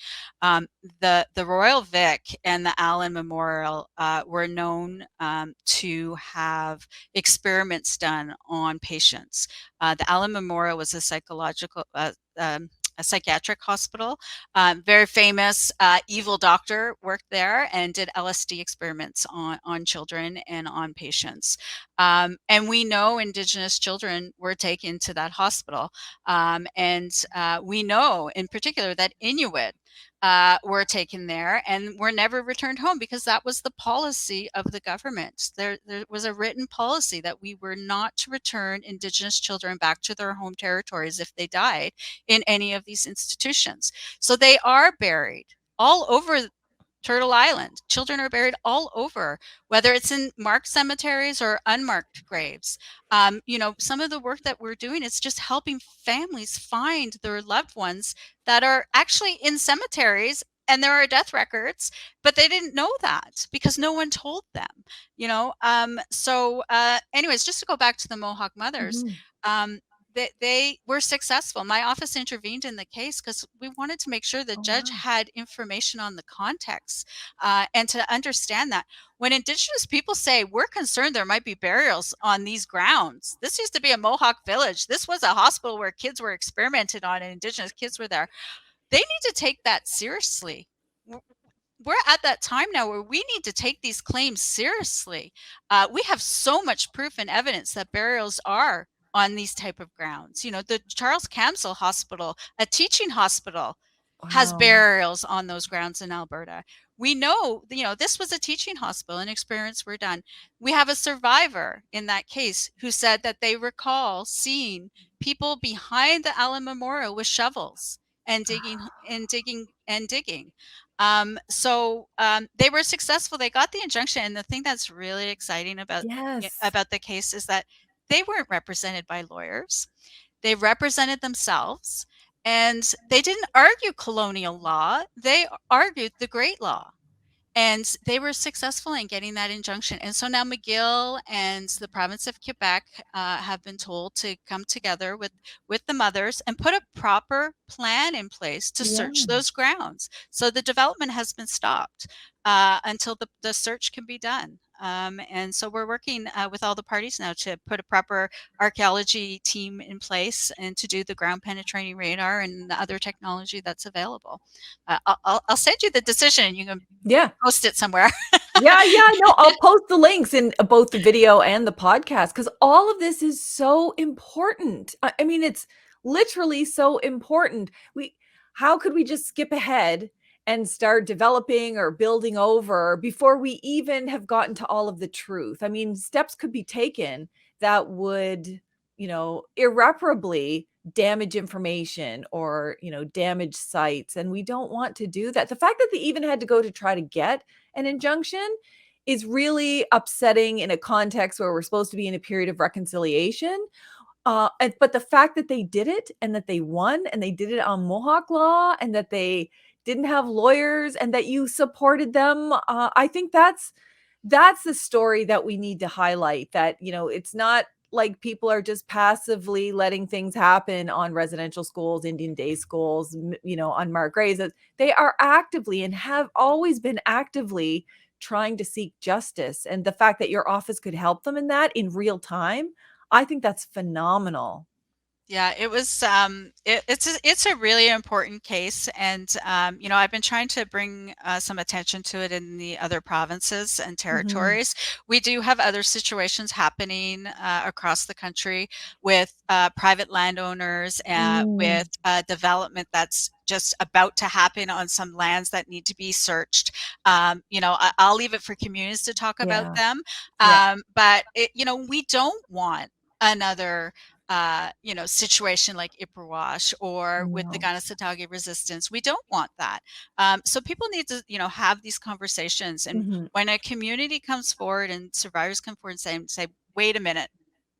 S2: The Royal Vic and the Allen Memorial were known to have experiments done on patients. The Allen Memorial was a psychiatric hospital. Very famous evil doctor worked there and did LSD experiments on children and on patients. And we know Indigenous children were taken to that hospital. And we know in particular that Inuit were taken there and were never returned home, because that was the policy of the government. There was a written policy that we were not to return Indigenous children back to their home territories if they died in any of these institutions. So they are buried all over Turtle Island. Children are buried all over, whether it's in marked cemeteries or unmarked graves. Some of the work that we're doing is just helping families find their loved ones that are actually in cemeteries, and there are death records, but they didn't know that because no one told them. So anyways, just to go back to the Mohawk Mothers,
S1: Mhm.
S2: they were successful. My office intervened in the case because we wanted to make sure the
S1: Oh,
S2: judge
S1: wow.
S2: had information on the context, and to understand that when Indigenous people say we're concerned there might be burials on these grounds, this used to be a Mohawk village. This was a hospital where kids were experimented on and Indigenous kids were there. They need to take that seriously. We're at that time now where we need to take these claims seriously. We have so much proof and evidence that burials are on these type of grounds. The Charles Camsell Hospital, a teaching hospital, has
S1: Wow.
S2: burials on those grounds in Alberta. We know, this was a teaching hospital and experiments were done. We have a survivor in that case who said that they recall seeing people behind the Allen Memorial with shovels and digging and digging and digging. They were successful. They got the injunction, and the thing that's really exciting
S1: Yes.
S2: about the case is that they weren't represented by lawyers. They represented themselves, and they didn't argue colonial law. They argued the Great Law. And they were successful in getting that injunction. And so now McGill and the province of Quebec have been told to come together with the mothers and put a proper plan in place to
S1: Yeah.
S2: search those grounds. So the development has been stopped until the search can be done. And so we're working with all the parties now to put a proper archaeology team in place and to do the ground penetrating radar and the other technology that's available. I'll send you the decision and you can
S1: Yeah.
S2: post it somewhere.
S1: Yeah, no, I'll post the links in both the video and the podcast because all of this is so important. I mean, it's literally so important. How could we just skip ahead and start developing or building over before we even have gotten to all of the truth? I mean, steps could be taken that would, irreparably damage information or, damage sites. And we don't want to do that. The fact that they even had to go to try to get an injunction is really upsetting in a context where we're supposed to be in a period of reconciliation. But the fact that they did it and that they won and they did it on Mohawk law and that they didn't have lawyers and that you supported them, I think that's the story that we need to highlight. That it's not like people are just passively letting things happen on residential schools, Indian day schools, unmarked graves. They are actively and have always been actively trying to seek justice. And the fact that your office could help them in that in real time, I think that's phenomenal.
S2: Yeah, it was it's a really important case, and I've been trying to bring some attention to it in the other provinces and
S1: Mhm.
S2: territories. We do have other situations happening across the country with private landowners with
S1: Mm.
S2: development that's just about to happen on some lands that need to be searched. I'll leave it for communities to talk about
S1: Yeah.
S2: them,
S1: Yeah.
S2: but we don't want another situation like Ipperwash or with the
S1: No.
S2: Kahnesatake resistance. We don't want that. So people need to, have these conversations. And
S1: Mhm.
S2: when a community comes forward and survivors come forward and say, wait a minute,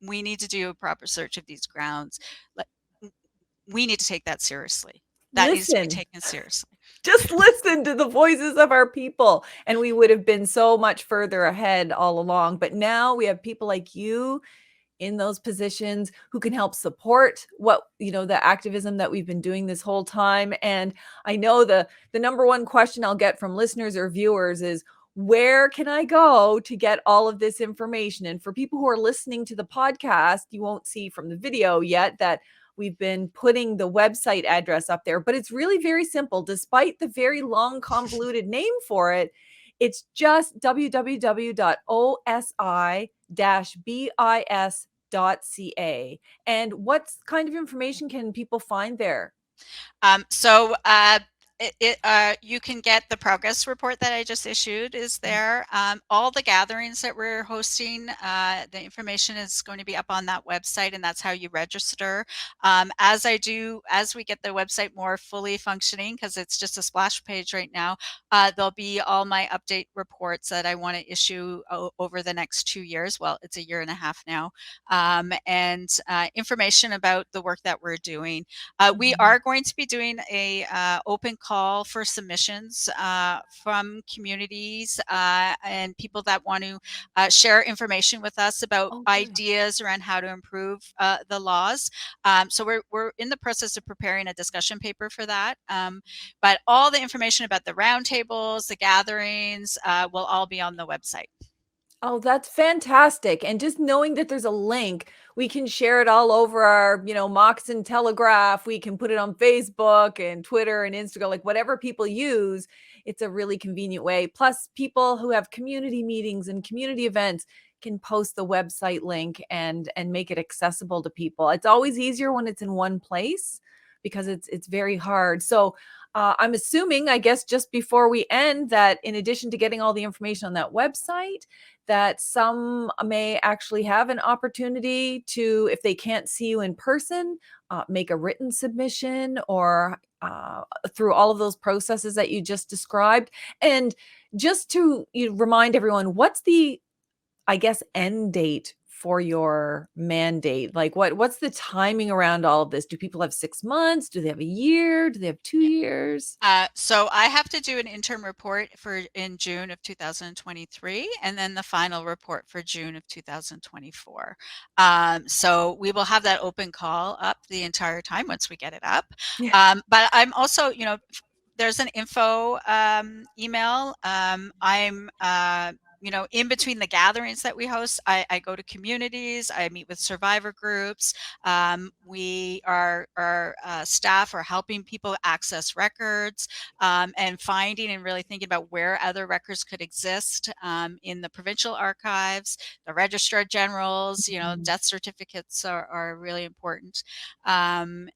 S2: we need to do a proper search of these grounds. Like, we need to take that seriously. That needs to be
S1: Listen.
S2: taken seriously.
S1: Just listen to the voices of our people, and we would have been so much further ahead all along. But now we have people like you in those positions who can help support the activism that we've been doing this whole time. And I know the number one question I'll get from listeners or viewers is, where can I go to get all of this information? And for people who are listening to the podcast, you won't see from the video yet that we've been putting the website address up there, but it's really very simple. Despite the very long, convoluted name for it, it's just www.osi-bis.ca. And what kind of information can people find there?
S2: Um, so uh, you can get the progress report that I just issued is there. All the gatherings that we're hosting, the information is going to be up on that website, and that's how you register. As we get the website more fully functioning, because it's just a splash page right now, there'll be all my update reports that I want to issue over the next 2 years. Well, it's a year and a half now, and information about the work that we're doing. We
S1: Mhm.
S2: are going to be doing a open call for submissions from communities and people that want to share information with us about
S1: Oh, good.
S2: ideas around how to improve the laws. So we're in the process of preparing a discussion paper for that. But all the information about the roundtables, the gatherings, will all be on the website.
S1: Oh, that's fantastic. And just knowing that there's a link, we can share it all over our, Moccasin Telegraph. We can put it on Facebook and Twitter and Instagram, like whatever people use. It's a really convenient way. Plus, people who have community meetings and community events can post the website link and make it accessible to people. It's always easier when it's in one place. because it's very hard. So I'm assuming, I guess, just before we end, that in addition to getting all the information on that website, that some may actually have an opportunity to, if they can't see you in person, make a written submission, or through all of those processes that you just described. And just to remind everyone, what's the, I guess, end date for your mandate? Like what's the timing around all of this? Do people have 6 months? Do they have a year? Do they have 2 years?
S2: So I have to do an interim report in June of 2023, and then the final report for June of 2024. So we will have that open call up the entire time once we get it up.
S1: Yeah.
S2: But I'm also, there's an info email. I'm in between the gatherings that we host, I go to communities, I meet with survivor groups. Our staff are helping people access records, and finding and really thinking about where other records could exist in the provincial archives, the registrar generals. Death certificates are really important.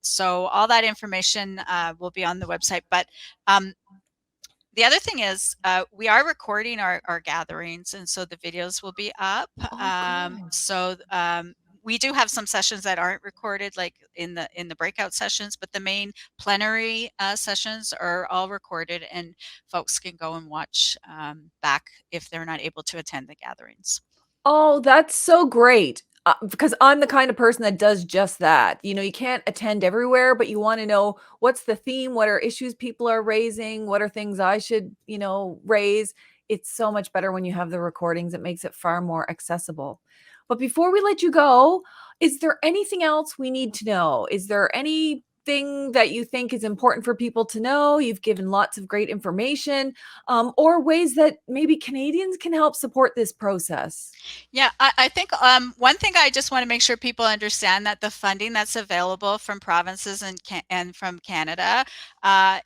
S2: So all that information will be on the website. But the other thing is, we are recording our gatherings, and so the videos will be up.
S1: Oh, good.
S2: We do have some sessions that aren't recorded, like in the breakout sessions, but the main plenary sessions are all recorded, and folks can go and watch back if they're not able to attend the gatherings.
S1: Oh, that's so great. Because I'm the kind of person that does just that. You can't attend everywhere, but you want to know what's the theme, what are issues people are raising, what are things I should, raise. It's so much better when you have the recordings. It makes it far more accessible. But before we let you go, is there anything else we need to know? Is there anything that you think is important for people to know? You've given lots of great information, or ways that maybe Canadians can help support this process.
S2: Yeah, I think one thing I just want to make sure people understand, that the funding that's available from provinces and from Canada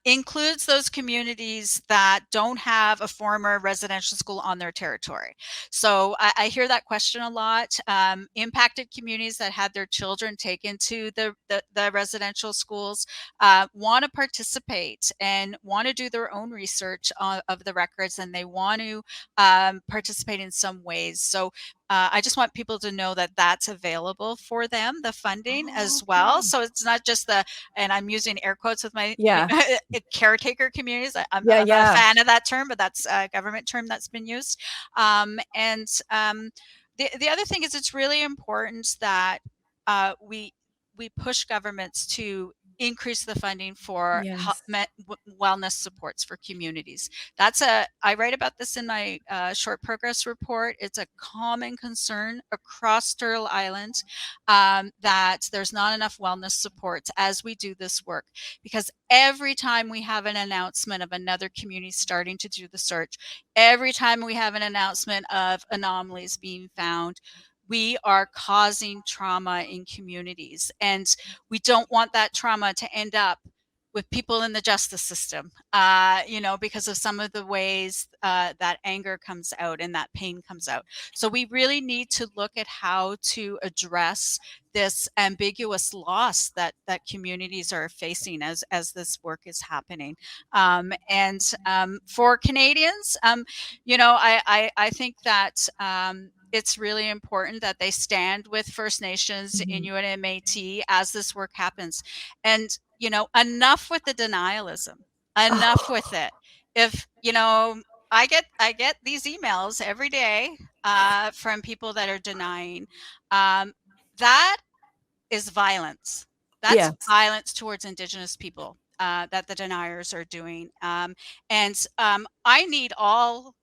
S2: includes those communities that don't have a former residential school on their territory. So I hear that question a lot. Impacted communities that had their children taken to the residential schools want to participate and want to do their own research of the records, and they want to participate in some ways. So I just want people to know that that's available for them, the funding as well.
S1: Okay.
S2: So it's not just and I'm using air quotes with my
S1: Yeah.
S2: caretaker communities. I'm
S1: Yeah,
S2: not a
S1: yeah.
S2: fan of that term, but that's a government term that's been used. The other thing is, it's really important that we push governments to increase the funding for
S1: Yes.
S2: wellness supports for communities. I write about this in my short progress report. It's a common concern across Turtle Island, that there's not enough wellness supports as we do this work, because every time we have an announcement of another community starting to do the search, every time we have an announcement of anomalies being found, we are causing trauma in communities, and we don't want that trauma to end up with people in the justice system, because of some of the ways that anger comes out and that pain comes out. So we really need to look at how to address this ambiguous loss that communities are facing as this work is happening. For Canadians, I think that it's really important that they stand with First Nations,
S1: Mhm.
S2: Inuit, and Métis as this work happens. And, enough with the denialism, enough with it. If, I get these emails every day from people that are denying. That is violence. That's
S1: Yes.
S2: violence towards Indigenous people that the deniers are doing. I need all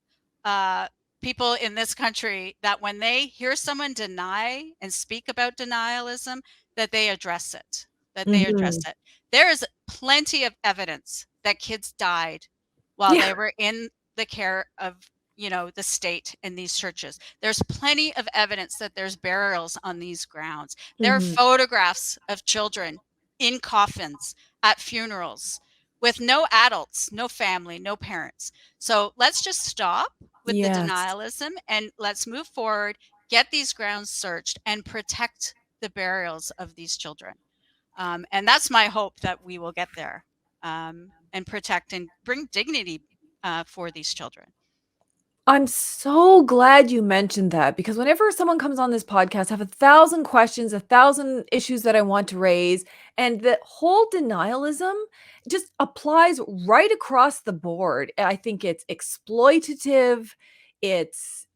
S2: people in this country that when they hear someone deny and speak about denialism, that they address it, that they address
S1: Mhm.
S2: it. There is plenty of evidence that kids died while
S1: Yeah.
S2: they were in the care of the state in these churches. There's plenty of evidence that there's burials on these grounds. There are
S1: Mhm.
S2: photographs of children in coffins at funerals with no adults, no family, no parents. So let's just stop with the
S1: Yes.
S2: denialism and let's move forward, get these grounds searched, and protect the burials of these children. And that's my hope, that we will get there, and protect and bring dignity for these children.
S1: I'm so glad you mentioned that, because whenever someone comes on this podcast, I have 1,000 questions, 1,000 issues that I want to raise. And the whole denialism just applies right across the board. I think it's exploitative, it's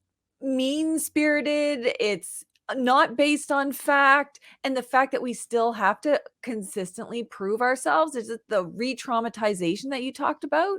S1: mean spirited, it's not based on fact. And the fact that we still have to consistently prove ourselves is the re traumatization that you talked about.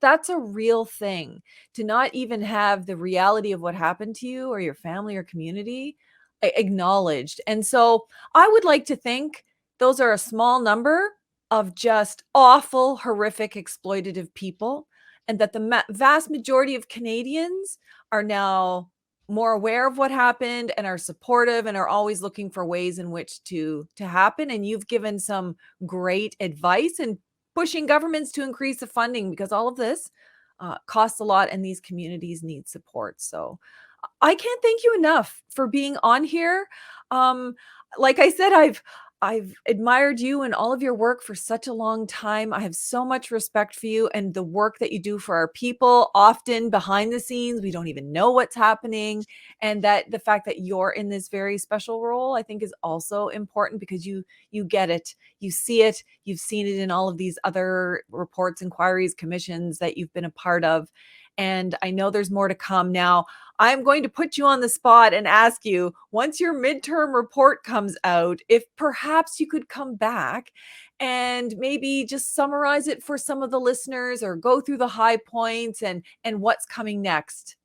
S1: That's a real thing, to not even have the reality of what happened to you or your family or community acknowledged. And so I would like to think those are a small number of just awful, horrific, exploitative people, and that the vast majority of Canadians are now more aware of what happened and are supportive and are always looking for ways in which to happen. And you've given some great advice and pushing governments to increase the funding, because all of this costs a lot and these communities need support. So I can't thank you enough for being on here. Um, like I said, I've admired you and all of your work for such a long time. I have so much respect for you and the work that you do for our people. Often behind the scenes, we don't even know what's happening. And that the fact that you're in this very special role, I think, is also important, because you get it, you see it, you've seen it in all of these other reports, inquiries, commissions that you've been a part of. And I know there's more to come. Now, I'm going to put you on the spot and ask you, once your midterm report comes out, if perhaps you could come back and maybe just summarize it for some of the listeners, or go through the high points and what's coming next.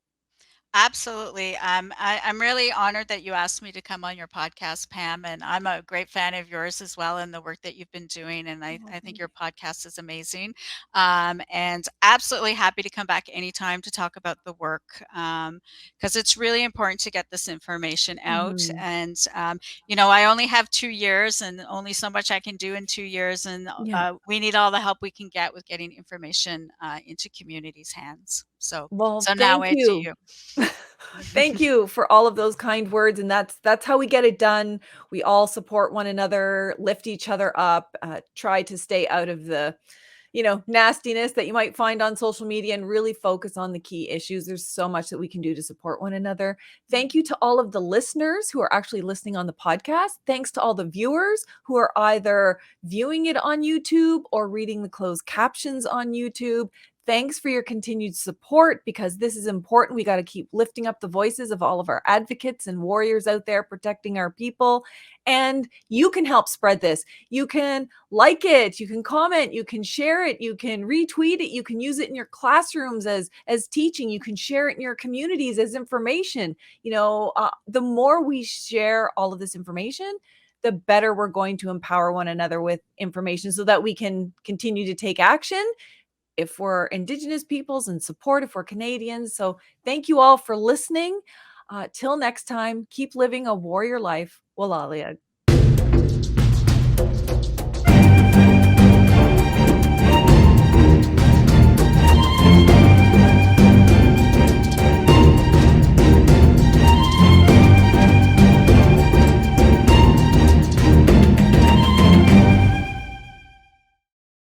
S2: Absolutely. I'm really honored that you asked me to come on your podcast, Pam, and I'm a great fan of yours as well, and the work that you've been doing. And I think your podcast is amazing. And absolutely happy to come back anytime to talk about the work, because it's really important to get this information out.
S1: Mhm.
S2: And, I only have 2 years and only so much I can do in 2 years. And
S1: Yeah.
S2: we need all the help we can get with getting information into communities' hands.
S1: Well,
S2: So now
S1: thank
S2: to
S1: you.
S2: you.
S1: Thank you for all of those kind words, and that's how we get it done. We all support one another, lift each other up, try to stay out of the nastiness that you might find on social media, and really focus on the key issues. There's so much that we can do to support one another. Thank you to all of the listeners who are actually listening on the podcast. Thanks to all the viewers who are either viewing it on YouTube or reading the closed captions on YouTube. Thanks for your continued support, because this is important. We got to keep lifting up the voices of all of our advocates and warriors out there protecting our people. And you can help spread this. You can like it, you can comment, you can share it, you can retweet it, you can use it in your classrooms as teaching, you can share it in your communities as information. The more we share all of this information, the better we're going to empower one another with information, so that we can continue to take action if we're Indigenous peoples, and support if we're Canadians. So thank you all for listening. Till next time, keep living a warrior life. Walalia.